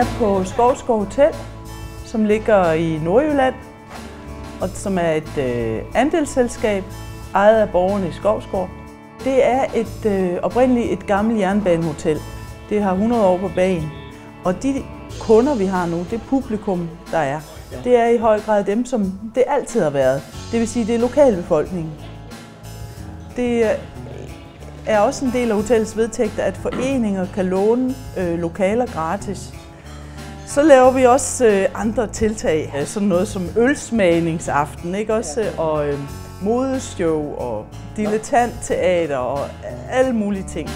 er på Skovsgård Hotel, som ligger i Nordjylland, og som er et andelsselskab, ejet af borgerne i Skovsgård. Det er oprindeligt et gammelt jernbanehotel. Det har 100 år på bagen. Og de kunder, vi har nu, det publikum, der er, det er i høj grad dem, som det altid har været. Det vil sige, det er lokalbefolkningen. Det er også en del af hotellets vedtægter, at foreninger kan låne lokaler gratis. Så laver vi også andre tiltag, sådan noget som ølsmagningsaften, ikke også? Og modeshow og dilettantteater og alle mulige ting.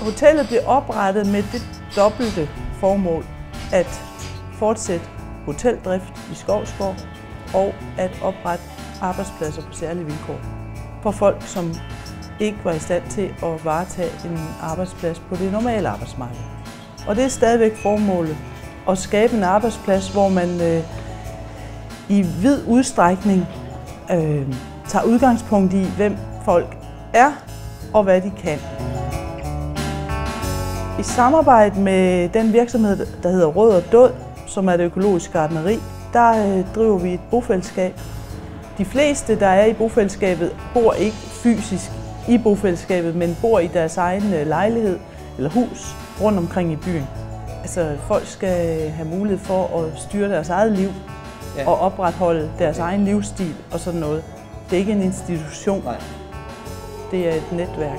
Hotellet blev oprettet med det dobbelte formål at fortsætte hoteldrift i Skovsgård og at oprette arbejdspladser på særlige vilkår for folk, som ikke var i stand til at varetage en arbejdsplads på det normale arbejdsmarked. Og det er stadigvæk formålet at skabe en arbejdsplads, hvor man i vid udstrækning tager udgangspunkt i, hvem folk er og hvad de kan. I samarbejde med den virksomhed, der hedder Rød og Død, som er det økologiske gartneri, der driver vi et bofællesskab. De fleste, der er i bofællesskabet, bor ikke fysisk i bofællesskabet, men bor i deres egen lejlighed eller hus rundt omkring i byen. Altså, folk skal have mulighed for at styre deres eget liv og opretholde deres egen livsstil og sådan noget. Det er ikke en institution, det er et netværk.